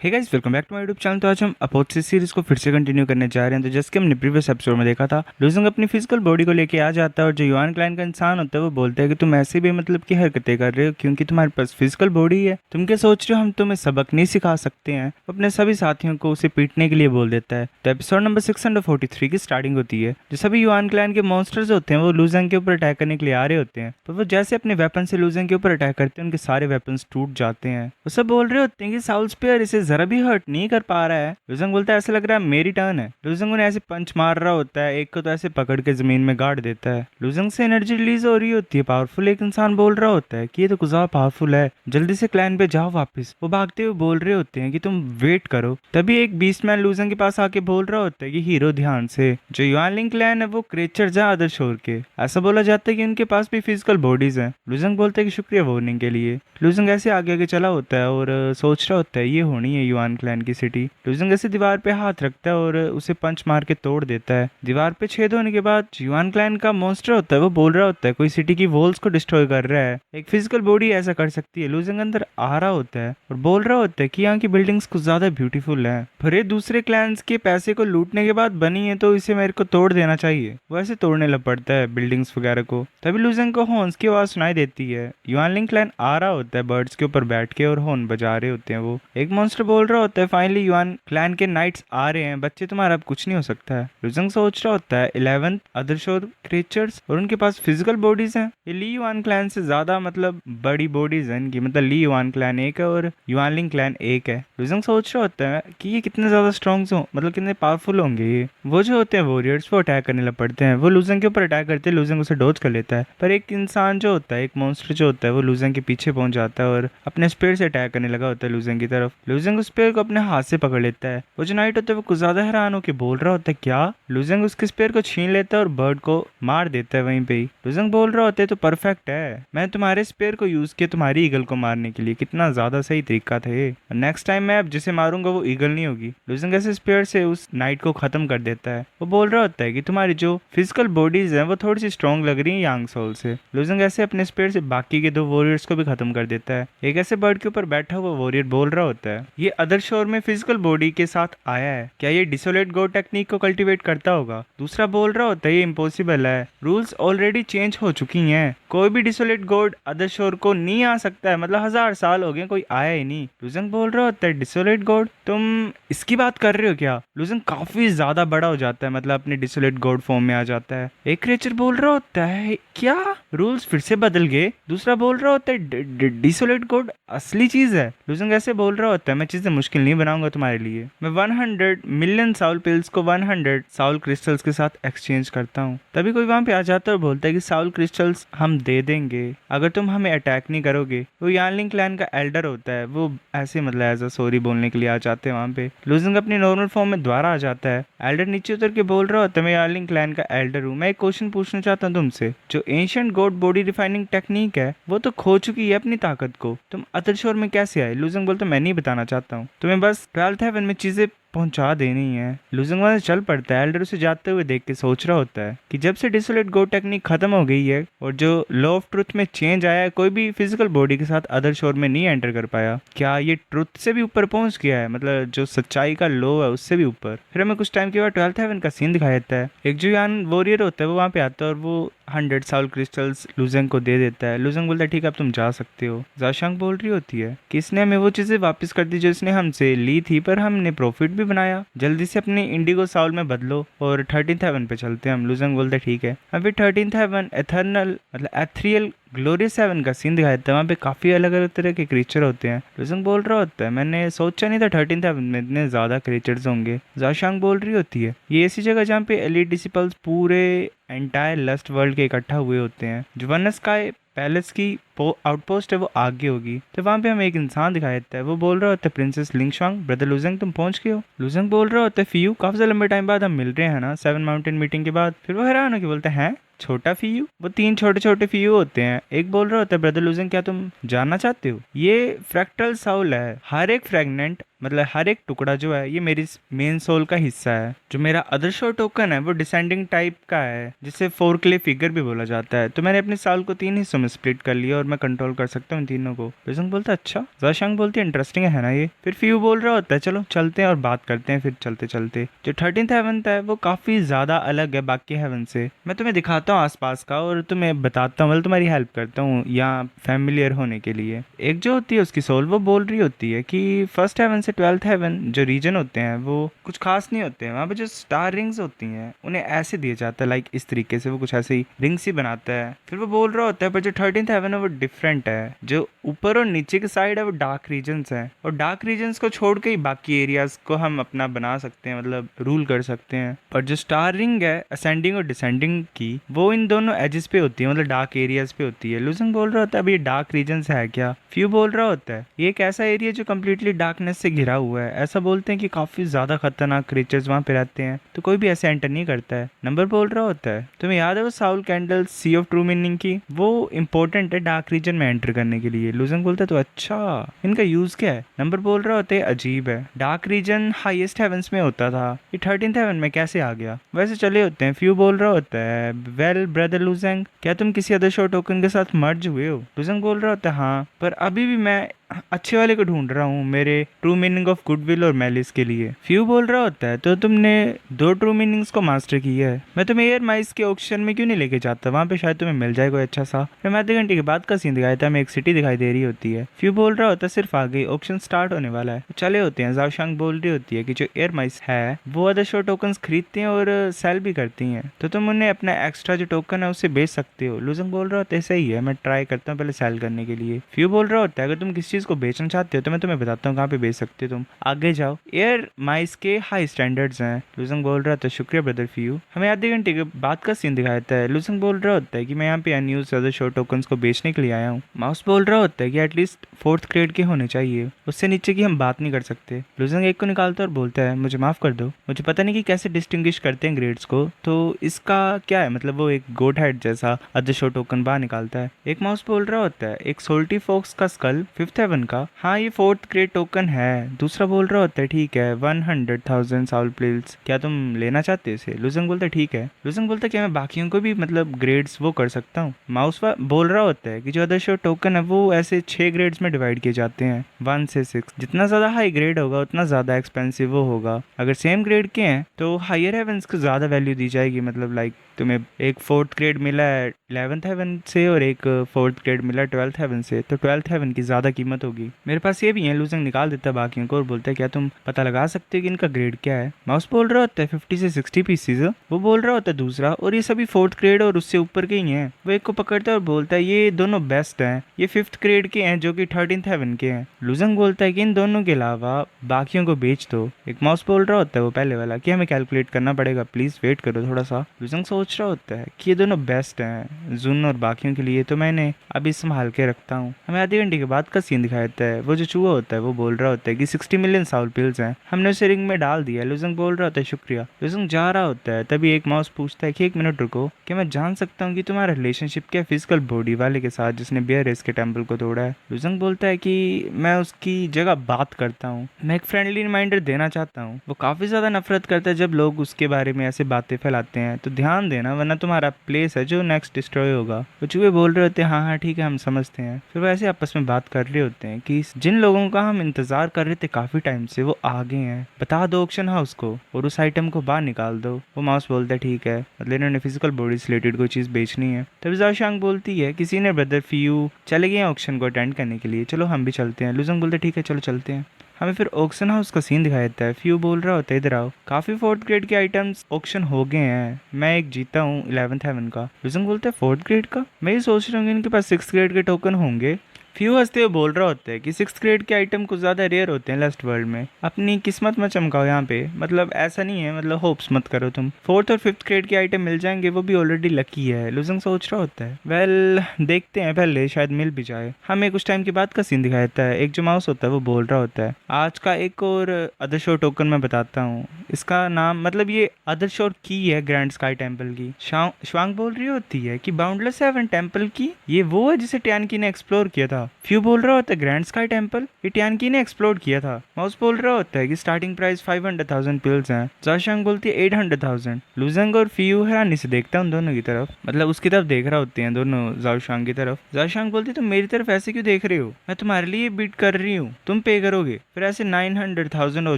Hey guys, welcome back to my YouTube channel. तो आज हम अपोथेसिस सीरीज को फिर से कंटिन्यू करने जा रहे हैं। तो जैसे कि हमने प्रीवियस एपिसोड में देखा था, लूजिंग अपनी फिजिकल बॉडी को लेके आ जाता है और जो युआन क्लैन का इंसान होता है वो बोलता है कि तुम ऐसे भी मतलब की हरकतें कर रहे हो क्योंकि तुम्हारे पास फिजिकल बॉडी है। तुम क्या सोच रहे हो हम तुम्हें सबक नहीं सिखा सकते हैं। अपने सभी साथियों को उसे पीटने के लिए बोल देता है। तो एपिसोड नंबर 643 की स्टार्टिंग होती है। जो सभी युआन क्लैन के मॉन्स्टर्स होते हैं वो लूजिंग के ऊपर अटैक करने के लिए आ रहे होते हैं। तो वो जैसे अपने वेपन से लूजिंग के ऊपर अटैक करते हैं, उनके सारे वेपन्स टूट जाते हैं। वो सब बोल रहे होते हैं कि साउल स्पेयर इसे जरा भी हर्ट नहीं कर पा रहा है। लूजंग बोलता है ऐसा लग रहा है मेरी टर्न है। लूजंग उन्हें ऐसे पंच मार रहा होता है, एक को तो ऐसे पकड़ के जमीन में गाड़ देता है। लूजंग से एनर्जी रिलीज हो रही होती है पावरफुल। एक इंसान बोल रहा होता है कि ये तो कुछ ज्यादा पावरफुल है, जल्दी से क्लैन पे जाओ वापस। वो भागते हुए बोल रहे होते हैं कि तुम वेट करो। तभी एक बीस्टमैन लूजंग के पास आके बोल रहा होता है कि हीरो ध्यान से, जो युआनलिंग क्लैन है वो क्रेचर जा अदर शोर के। ऐसा बोला जाता है कि उनके पास भी फिजिकल बॉडीज हैं। लूजंग बोलता है कि शुक्रिया वार्निंग के लिए। लूजंग ऐसे आगे आगे चला होता है और सोच रहा होता है ये होनी है युआन क्लैन की सिटी। लूजंग ऐसे दीवार पे हाथ रखता है और उसे पंच मार के तोड़ देता है। दीवार पे छेद होने के बाद युआन क्लैन का मॉन्स्टर होता है वो बोल रहा होता है कोई सिटी की वॉल्स को डिस्ट्रॉय कर रहा है, एक फिजिकल बॉडी ऐसा कर सकती है। लूजंग अंदर आ रहा होता है और बोल रहा होता है कि यहाँ की बिल्डिंग्स कुछ ज्यादा ब्यूटीफुल है, पर ये दूसरे क्लैंस के पैसे को लूटने के बाद बनी है तो इसे मेरे को तोड़ देना चाहिए। वो ऐसे तोड़ने लग पड़ता है बिल्डिंग्स वगैरह को। तभी लूजंग को हॉर्न्स की आवाज सुनाई देती है। युआनलिंग क्लैन आ रहा होता है बर्ड्स के ऊपर बैठ के और हॉर्न बजा रहे होते हैं। वो एक मॉन्स्टर बोल रहा होता है फाइनली युआन क्लैन के नाइट्स आ रहे हैं बच्चे, तुम्हारा अब कुछ नहीं हो सकता है। लूजंग सोच रहा होता है 11th अदर शोर क्रिएचर्स और उनके पास फिजिकल बॉडीज हैं। ये ली युआन क्लैन से ज्यादा मतलब बड़ी बॉडीज हैं इनकी, मतलब ली युआन क्लैन एक है और युआनलिंग क्लैन एक है। लूजंग सोच रहा होता है कि ये कितने ज्यादा स्ट्रॉन्ग हो, मतलब कितने पावरफुल होंगे ये। वो जो होते हैं वॉरियर्स वो अटैक करने लग पड़ते हैं। वो लूजंग के ऊपर अटैक करते हैं, लूजंग उसे डॉज कर लेता है। पर एक इंसान जो होता है, एक मॉन्स्टर जो होता है, वो लूजंग के पीछे पहुंच जाता है और अपने स्पीड से अटैक करने लगा होता है लूजंग की तरफ। लूजंग उस पेड़ को अपने हाथ से पकड़ लेता है। वो जो नाइट होता है वो कुछ ज्यादा हैरान होकर बोल रहा होता है क्या। लूजंग उसके स्पेयर को छीन लेता है और बर्ड को मार देता है वहीं पे ही। लूजंग बोल रहा होता है तो परफेक्ट है, मैं तुम्हारे स्पेयर को यूज किया तुम्हारी ईगल को मारने के लिए, कितना ज्यादा सही तरीका था ये। नेक्स्ट टाइम मैं अब जिसे मारूंगा वो ईगल नहीं होगी। लूजंग ऐसे स्पेयर से उस नाइट को खत्म कर देता है। वो बोल रहा होता है कि तुम्हारी जो फिजिकल बॉडीज है वो थोड़ी सी स्ट्रॉन्ग लग रही है यांग सोल से। लूजंग ऐसे अपने स्पेयर से बाकी के 2 वॉरियर्स को भी खत्म कर देता है। एक ऐसे बर्ड के ऊपर बैठा हुआ वॉरियर बोल रहा होता है ये अदर शोर में फिजिकल बॉडी के साथ आया है, क्या ये डिसोलेट गॉड टेक्निक को कल्टीवेट करता होगा। दूसरा बोल रहा होता है ये इम्पॉसिबल है, रूल्स ऑलरेडी चेंज हो चुकी हैं, कोई भी डिसोलेट गॉड अदर शोर को नहीं आ सकता है, मतलब 1000 साल हो गए कोई आया ही नहीं। लूजंग बोल रहा होता है डिसोलेट गॉड, तुम इसकी बात कर रहे हो क्या। लूजंग काफी ज्यादा बड़ा हो जाता है, मतलब अपने डिसोलेट गॉड फॉर्म में आ जाता है। एक क्रिएचर बोल रहा होता है क्या रूल्स फिर से बदल गए। दूसरा बोल रहा होता है डिसोलेट गॉड असली चीज है। लूजंग ऐसे बोल रहा होता है मैं चीजें मुश्किल नहीं बनाऊंगा तुम्हारे लिए, मैं 100 मिलियन साउल पिल्स को 100 साउल क्रिस्टल्स के साथ एक्सचेंज करता हूँ। तभी कोई वहां पे आ जाता है और बोलता है कि साउल क्रिस्टल्स हम दे देंगे अगर तुम हमें अटैक नहीं करोगे। वो यानलिंग क्लैन का एल्डर होता है, वो ऐसे मतलब एज अ सॉरी बोलने के लिए आ जाते हैं वहां पे। लूजंग अपनी नॉर्मल फॉर्म में दोबारा आ जाता है। एल्डर नीचे उतर के बोल रहा होता है मैं यानलिंग क्लैन का एल्डर हूँ, मैं एक क्वेश्चन पूछना चाहता हूँ तुमसे, जो ancient God body refining technique है वो तो खो चुकी है अपनी ताकत को, तुम अदर शोर में कैसे आए। लूजंग बोलता मैं नहीं बताना चाहता हूँ, तुम्हें बस 12th हेवन में चीजें पहुंचा देनी है। लूजंग वहां से चल पड़ता है। एल्डर उसे जाते हुए देख के सोच रहा होता है कि जब से डिसोलेट गॉड टेक्निक खत्म हो गई है और जो लॉ ऑफ ट्रुथ में चेंज आया है, कोई भी फिजिकल बॉडी के साथ अदर शोर में नहीं एंटर कर पाया। क्या ये ट्रुथ से भी ऊपर पहुंच गया है, मतलब जो सच्चाई का लॉ है उससे भी ऊपर। फिर हमें कुछ टाइम के बाद 12th हेवन का सीन दिखाया जाता है। एक जो यान वॉरियर होता है वो वहां पे आता है और वो 100 साउल क्रिस्टल्स लूजंग को दे देता है। लूजंग बोलता है ठीक है अब तुम जा सकते हो। जाशांग बोल रही होती है कि इसने हमें वो चीजें वापस कर दी जो इसने हमसे ली थी, पर हमने प्रॉफिट भी बनाया, जल्दी से अपने इंडिगो साउल में बदलो और 13th हेवन पे चलते हैं हम। लूजंग बोलते ठीक है। अब 13th हेवन एथर्नल मतलब एथरियल ग्लोरियस हेवन का सीन दिखाया था। वहाँ पे काफी अलग अलग तरह के क्रीचर होते हैं। लूजंग बोल रहा होता है मैंने सोचा नहीं था 13th हेवन में इतने ज्यादा क्रीचर्स होंगे। जाशांग बोल रही होती है ये ऐसी जगह जहाँ पे एलीट डिसिपल्स पूरे एंटायर लस्ट वर्ल्ड के इकट्ठा हुए होते हैं। जो वन स्काई पैलेस की आउटपोस्ट है वो आगे होगी। तो वहाँ पे हमें एक इंसान दिखाई देता है। वो बोल रहा होता है प्रिंसेस लिंगशांग, ब्रदर लूजंग तुम पहुंच गए हो। लूजंग बोल रहा होता है फियू काफी लंबे टाइम बाद हम मिल रहे हैं ना 7 माउंटेन मीटिंग के बाद। फिर वो हैरान होकर बोलते हैं छोटा फीयू। वो 3 छोटे छोटे फीयू होते हैं। एक बोल रहा होता है ब्रदर लूजंग क्या तुम जानना चाहते हो, ये फ्रैक्टल साउल है, हर एक फ्रेगनेंट मतलब हर एक टुकड़ा जो है ये मेरी मेन सोल का हिस्सा है। जो मेरा अदर शो टोकन है वो डिसेंडिंग टाइप का है जिसे 4 क्ले फिगर भी बोला जाता है। तो मैंने अपने साल को 3 हिस्सों में स्प्लिट कर लिया और मैं कंट्रोल कर सकता हूँ इन तीनों को। लुजंग बोलता है अच्छा। ज़ाशांग बोलती है इंटरेस्टिंग है ना ये। फिर फ्यू बोल रहा होता है चलो चलते हैं और बात करते हैं। फिर चलते चलते जो 13th हेवन है वो काफी ज्यादा अलग है बाकी हेवन से। मैं तुम्हें दिखाता हूँ आसपास का और तुम्हें बताता हूँ, मतलब तुम्हारी हेल्प करता हूँ यहाँ फैमिलियर होने के लिए। एक जो होती है उसकी सोल वो बोल रही होती है कि फर्स्ट हेवन से 12th हेवन जो रीजन होते हैं वो कुछ खास नहीं होते हैं। वहाँ पे जो स्टार रिंग्स होती हैं उन्हें ऐसे दिया जाता है, लाइक इस तरीके से वो कुछ ऐसे ही रिंग्स ही बनाता है। फिर वो बोल रहा होता है पर जो 13th हेवन है वो डिफरेंट है। जो ऊपर और नीचे की साइड है वो डार्क रीजन्स हैं और डार्क रीजन्स को छोड़ के ही बाकी एरियाज को हम अपना बना सकते हैं, मतलब रूल कर सकते हैं। पर जो स्टार रिंग है असेंडिंग और डिसेंडिंग की वो इन दोनों एजेस पे होती है, मतलब डार्क एरियाज पे होती है। लुजंग बोल रहा होता है अब ये डार्क रीजन्स है क्या। फ्यू बोल रहा होता है ये एक ऐसा एरिया जो कम्प्लीटली डार्कनेस से घिरा हुआ है। ऐसा बोलते हैं कि काफी ज्यादा खतरनाक क्रीचर्स वहाँ पे रहते हैं तो कोई भी ऐसे एंटर नहीं करता है। नंबर बोल रहा होता है तुम्हें याद है वो soul candle sea of true meaning की, वो इंपॉर्टेंट है डार्क रीजन में एंटर करने के लिए। लुजंग बोलता है तो अच्छा इनका यूज क्या है। नंबर बोल रहा होता है अजीब है, डार्क रीजन हाईएस्ट हेवंस में होता था, ये 13th हेवन में कैसे आ गया। वैसे चले होते हैं। फ्यू बोल रहा होता है वेल ब्रदर लुजंग क्या तुम किसी अदर शो टोकन के साथ मर्ज हुए हो। लुजंग बोल रहा होता है हाँ पर अभी भी मैं अच्छे वाले को ढूंढ रहा हूँ मेरे ट्रू मीनिंग ऑफ गुडविल और मैलिस के लिए। फ्यू बोल रहा होता है तो तुमने 2 ट्रू मीनिंग्स को मास्टर किया है, मैं तुम्हें एयर माइस के ऑक्शन में क्यों नहीं लेके जाता, वहाँ पे शायद तुम्हें मिल जाए कोई अच्छा सा। फिर मैं आधे घंटे के बाद का सीन दिखाया था, हमें एक सिटी दिखाई दे रही होती है। फ्यू बोल रहा होता है सिर्फ आ गई, ऑक्शन स्टार्ट होने वाला है। चले होते हैं। ज़ाओशांग बोल रही होती है कि जो एयर माइस है वो अदर शो टोकन खरीदती हैं और सेल भी करती हैं तो तुम उन्हें अपना एक्स्ट्रा जो टोकन है उससे बेच सकते हो। लुजंग बोल रहा होता है सही है मैं ट्राई करता हूँ पहले सेल करने के लिए। फ्यू बोल रहा होता है अगर तुम किसी चीज को बेचना चाहते हो तो मैं तुम्हें बताता हूँ कहाँ पे बेच सकते हो, तुम आगे जाओ। एयर माइस के हाई स्टैंडर्ड्स हैं। लुजंग बोल रहा था शुक्रिया ब्रदर फ्यू। हमें आधे घंटे के बाद का सीन दिखाया जाता है। लुजंग बोल रहा होता है कि मैं यहाँ पे अनयूज्ड अदर शो टोकन्स को बेचने के लिए आया हूँ। माउस बोल रहा होता है कि एटलीस्ट 4th ग्रेड के होने चाहिए, उससे नीचे की हम बात नहीं कर सकते। लुजंग एक को निकालता है और बोलता है मुझे माफ कर दो, मुझे पता नहीं कि कैसे डिस्टिंग्विश करते हैं ग्रेड्स को, तो इसका क्या है मतलब। वो एक गोट हेड जैसा अदर शो टोकन बाहर निकालता है। एक माउस बोल रहा होता है एक सोल्टी फॉक्स का स्कल 5th हेवन का, हाँ ये 4th ग्रेड टोकन है। दूसरा बोल रहा होता है ठीक है 100,000 साउल प्लेट्स, क्या तुम लेना चाहते हो इसे। लुजंग बोलता है ठीक है। लुजंग बोलता है क्या मैं बाकियों को भी मतलब ग्रेड्स वो कर सकता हूँ। माउस बोल रहा होता है कि जो अदर शो टोकन है वो ऐसे 6 ग्रेड्स में डिवाइड किए जाते हैं 1 से 6। जितना ज्यादा हाई ग्रेड होगा उतना ज्यादा एक्सपेंसिव वो होगा। अगर सेम ग्रेड के हैं तो हायर हेवंस को ज्यादा वैल्यू दी जाएगी, मतलब लाइक तुम्हें एक 4th ग्रेड मिला है 11th हेवन से और एक 4th ग्रेड मिला 12th हेवन से, तो 12th हेवन की ज्यादा कीमत होगी। मेरे पास ये भी है। लुजंग निकाल देता है बाकियों को और बोलता है क्या तुम पता लगा सकते हो कि इनका ग्रेड क्या है। माउस बोल रहा होता है 50 से 60 पीसीज। वो बोल रहा होता है दूसरा और ये सभी 4th ग्रेड और उससे ऊपर के ही हैं। वो एक को पकड़ता है और बोलता है ये दोनों बेस्ट हैं, ये 5th ग्रेड के हैं जो कि 13th हेवन के हैं। लुजंग बोलता है कि इन दोनों के अलावा बाकियों को बेच दो। एक माउस बोल रहा होता है वो पहले वाला कि हमें कैलकुलेट करना पड़ेगा, प्लीज वेट करो थोड़ा सा। लुजंग सोच रहा होता है कि ये दोनों बेस्ट हैं जुन और बाकियों के लिए, तो मैंने अभी संभाल के रखता हूँ। हमें आधे घंटे के बाद का सीन दिखाया जाता है। वो जो चूहा होता है वो बोल रहा होता है कि 60 मिलियन साउल पिल्स हैं, हमने उसे रिंग में डाल दिया। लुजंग बोल रहा होता है शुक्रिया। लुजंग जा रहा होता है तभी एक माउस पूछता है कि 1 मिनट रुको, क्या मैं जान सकता हूँ कि तुम्हारा रिलेशनशिप क्या फिजिकल बॉडी वाले के साथ जिसने बियर रेस के टेम्पल को तोड़ा है। लुजंग बोलता है कि मैं उसकी जगह बात करता हूँ, मैं एक फ्रेंडली रिमाइंडर देना चाहता हूँ। वो काफी ज्यादा नफरत करता है जब लोग उसके बारे में ऐसे बातें फैलाते हैं, तो ध्यान देना वरना तुम्हारा प्लेस है जो नेक्स्ट डिस्ट्रॉय होगा। वो चूहे बोल रहे होते हैं हाँ हाँ ठीक है हम समझते हैं। फिर वो ऐसे आपस में बात कर रहे होते हैं कि जिन लोगों का हम इंतजार कर रहे थे काफी टाइम से वो आ गए हैं, बता दो ऑक्शन हाउस को और उस आइटम को बाहर निकाल दो। वो माउस बोलता है ठीक है, मतलब इन्होंने फिजिकल बॉडी से रिलेटेड कोई चीज बेचनी है। तभी ज़ाओशांग बोलती है कि सीनियर ब्रदर फ्यू चले गए ऑक्शन को अटेंड करने के लिए, चलो हम भी चलते हैं। लुजंग बोलते ठीक है चलो चलते हैं। हमें फिर ऑक्शन हाउस का सीन दिखाया जाता है। फ्यू बोल रहा होता है इधर आओ, काफी 4th ग्रेड के आइटम्स ऑक्शन हो गए हैं, मैं एक जीता हूँ 11th हेवन का। लुजंग बोलता है 4th ग्रेड का, मैं ये सोच रहा हूँ इनके पास 6th ग्रेड के टोकन होंगे। फ्यू हंसते हुए बोल रहा होता है कि 6th ग्रेड के आइटम कुछ ज्यादा रेयर होते हैं लास्ट वर्ल्ड में, अपनी किस्मत मत चमकाओ यहाँ पे, मतलब ऐसा नहीं है, मतलब होप्स मत करो तुम, 4th और 5th ग्रेड के आइटम मिल जाएंगे वो भी ऑलरेडी लकी है। लुजंग सोच रहा होता है वेल देखते हैं पहले शायद मिल भी जाए। हमें कुछ टाइम के बाद का सीन दिखाया जाता है। एक जो माउस होता है वो बोल रहा होता है आज का एक और अदर शो टोकन मैं बताता हूँ, इसका नाम मतलब ये अदर शो की है ग्रैंड स्काई टेम्पल की। श्वांग बोल रही होती है कि बाउंडलेस हेवन टेम्पल की, ये वो है जिसे टैनकी ने एक्सप्लोर किया था। था। फ्यू बोल रहा होता है ग्रैंड स्काई टेम्पल, ये टियानकी ने एक्सप्लोर किया था। माउस बोल रहा होता है कि स्टार्टिंग प्राइस 500,000 पिल्स हैं। जाशांग बोलती है 800,000। लुजंग और फ्यू हैरानी से देखता है उन दोनों की तरफ, मतलब उसकी तरफ देख रहा होते हैं दोनों जाशांग की तरफ। जाशांग बोलती है तुम मेरी तरफ ऐसे क्यों देख रहे हो, मैं तुम्हारे लिए बीट कर रही हूँ, तुम पे करोगे। फिर ऐसे 900,000 हो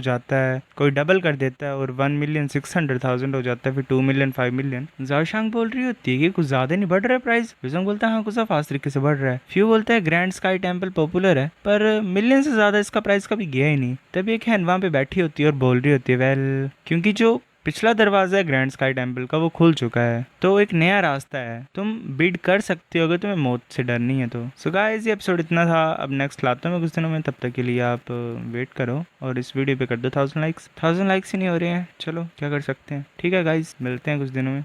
जाता है, कोई डबल कर देता है और 1,600,000 हो जाता है, फिर 2 मिलियन 5 मिलियन। जाशांग बोल रही होती है कि कुछ ज्यादा नहीं बढ़ रहा है प्राइस। लुजंग बोलता है हाँ कुछ फास्ट तरीके से बढ़ रहा है। फ्यू बोलता है ग्रैंड स्काई टेम्पल पॉपुलर है पर मिलियन से ज्यादा इसका प्राइस कभी गया ही नहीं। तभी एक हैन वहां पे बैठी होती है और बोल रही होती है वेल क्योंकि जो पिछला दरवाजा है ग्रैंड स्काई टेम्पल का वो खुल चुका है, तो एक नया रास्ता है, तुम बिड कर सकते हो अगर तुम्हें मौत से डर नहीं है तो। सो गाइस ये एपिसोड इतना था, अब नेक्स्ट लाता हूँ मैं कुछ दिनों में, तब तक के लिए आप वेट करो और इस वीडियो पे कर दो 1000 लाइक्स। 1000 लाइक्स ही नहीं हो रहे हैं, चलो क्या कर सकते हैं। ठीक है गाइस, मिलते हैं कुछ दिनों में।